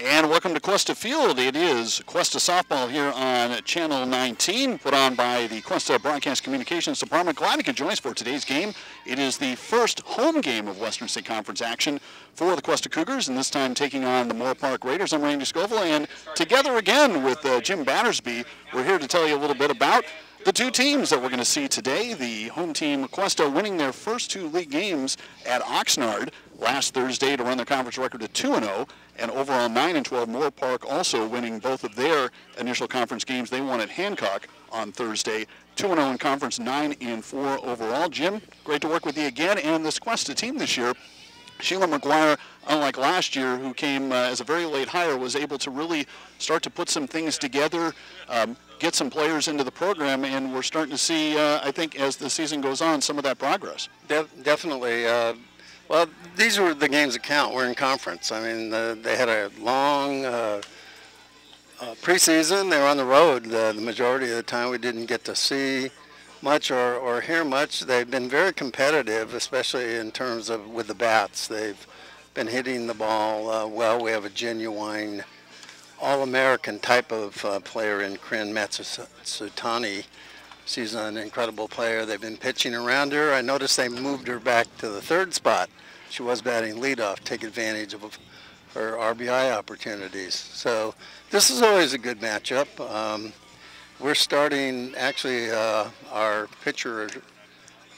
And welcome to Cuesta Field. It is Cuesta softball here on Channel 19, put on by the Cuesta Broadcast Communications Department. Glad you could join us for today's game. It is the first home game of Western State Conference action for the Cuesta Cougars, and this time taking on the Moorpark Raiders. I'm Randy Scoville, and together again with Jim Battersby, we're here to tell you a little bit about the two teams that we're going to see today. The home team, Cuesta, winning their first two league games at Oxnard last Thursday to run their conference record to 2-0, and overall 9-12. Moorpark also winning both of their initial conference games. They won at Hancock on Thursday, 2-0 in conference, 9-4 overall. Jim, great to work with you again, and this Cuesta team this year, Sheila McGuire, unlike last year, who came as a very late hire, was able to really start to put some things together, get some players into the program, and we're starting to see, I think, as the season goes on, some of that progress. Definitely. Well, these were the games that count. We're in conference. I mean, they had a long preseason. They were on the road the majority of the time. We didn't get to see much or hear much. They've been very competitive, especially in terms of with the bats. They've been hitting the ball well. We have a genuine All-American type of player in Corinne Matsutani. She's an incredible player. They've been pitching around her. I noticed they moved her back to the third spot. She was batting leadoff, take advantage of her RBI opportunities. So this is always a good matchup. We're starting, actually, our pitcher,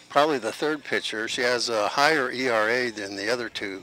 probably the third pitcher. She has a higher ERA than the other two,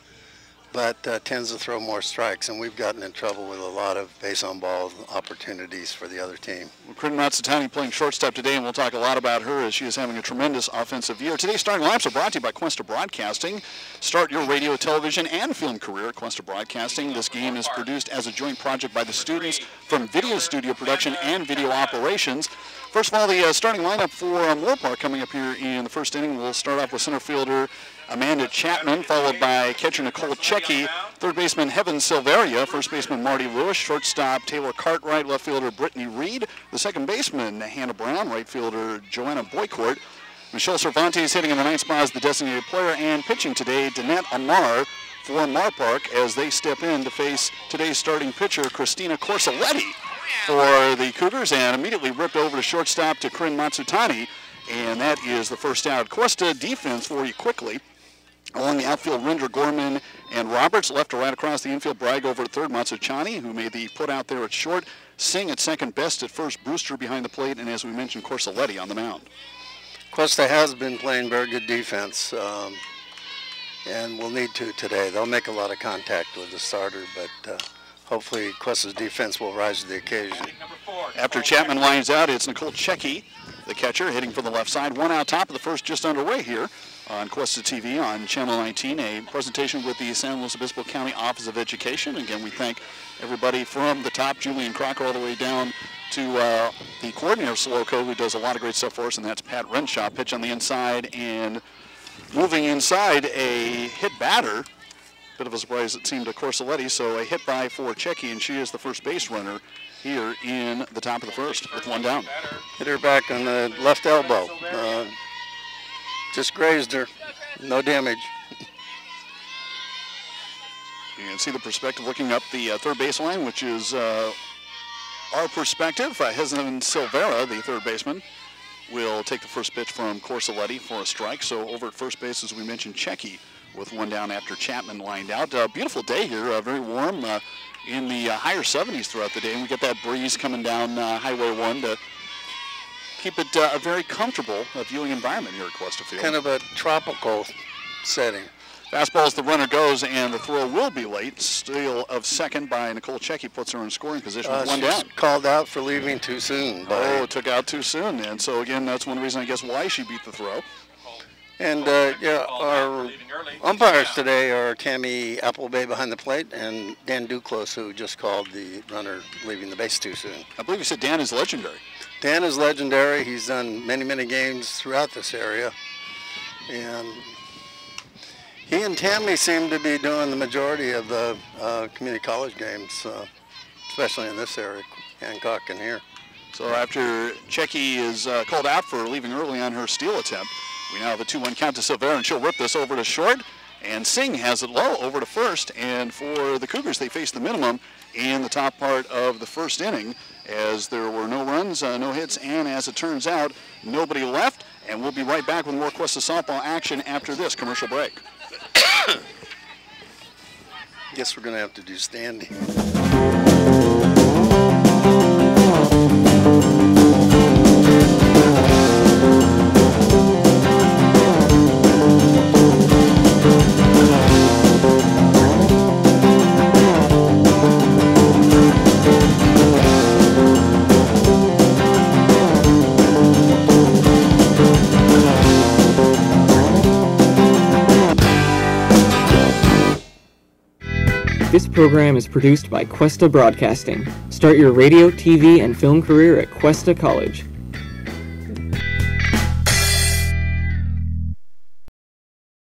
but tends to throw more strikes, and we've gotten in trouble with a lot of base-on-ball opportunities for the other team. Well, Corinne Matsutani playing shortstop today, and we'll talk a lot about her as she is having a tremendous offensive year. Today's starting lineups are brought to you by Cuesta Broadcasting. Start your radio, television, and film career at Cuesta Broadcasting. This game is produced as a joint project by the students from Video Studio Production and Video Operations. First of all, the starting lineup for Moorpark coming up here in the first inning. We'll start off with center fielder Amanda Chapman, followed by catcher Nicole Checky, third baseman Heaven Silveria, first baseman Marty Lewis, shortstop Taylor Cartwright, left fielder Brittany Reed, the second baseman Hannah Brown, right fielder Joanna Boycourt. Michelle Cervantes hitting in the ninth spot as the designated player, and pitching today Danette Amar for Moorpark as they step in to face today's starting pitcher Christina Corsoletti for the Cougars, and immediately ripped over to shortstop to Corinne Matsutani, and that is the first out. Cuesta defense for you quickly. Along the outfield, Rinder, Gorman, and Roberts. Left to right across the infield, Bragg over at third, Matsuchani, who made the put out there at short. Singh at second, Best at first, Brewster behind the plate, and as we mentioned, Corsoletti on the mound. Cuesta has been playing very good defense, and will need to today. They'll make a lot of contact with the starter, but hopefully Cuesta's defense will rise to the occasion. After Chapman lines out, it's Nicole Checky, the catcher, hitting from the left side. One out, top of the first, just underway here on Cuesta TV on Channel 19, a presentation with the San Luis Obispo County Office of Education. Again, we thank everybody from the top, Julian Crocker, all the way down to the coordinator, Slowco, who does a lot of great stuff for us, and that's Pat Renshaw. Pitch on the inside, and moving inside, a hit batter. Bit of a surprise, it seemed, to Corsoletti, so a hit by for Checky, and she is the first base runner here in the top of the first with one down. Hit her back on the left elbow. Just grazed her. No damage. You can see the perspective looking up the third baseline, which is our perspective. Heaven Silvera, the third baseman, will take the first pitch from Corsoletti for a strike. So over at first base, as we mentioned, Checky with one down after Chapman lined out. Beautiful day here, very warm. In the higher 70s throughout the day, and we get that breeze coming down Highway 1 to keep it a very comfortable viewing environment here at Cuesta Field. Kind of a tropical setting. Fastball as the runner goes, and the throw will be late. Steal of second by Nicole Checky puts her in scoring position with one down. Called out for leaving too soon. Took out too soon, and so again, that's one reason I guess why she beat the throw. And yeah, our umpires today are Tammy Applebay behind the plate and Dan Duclos, who just called the runner leaving the base too soon. I believe you said Dan is legendary. Dan is legendary. He's done many, many games throughout this area. And he and Tammy seem to be doing the majority of the community college games, especially in this area, Hancock and here. So after Checky is called out for leaving early on her steal attempt, we now have a 2-1 count to Silvera, and she'll rip this over to short. And Singh has it low over to first. And for the Cougars, they face the minimum in the top part of the first inning, as there were no runs, no hits, and as it turns out, nobody left. And we'll be right back with more Cuesta softball action after this commercial break. Guess we're going to have to do standing. This program is produced by Cuesta Broadcasting. Start your radio, TV, and film career at Cuesta College.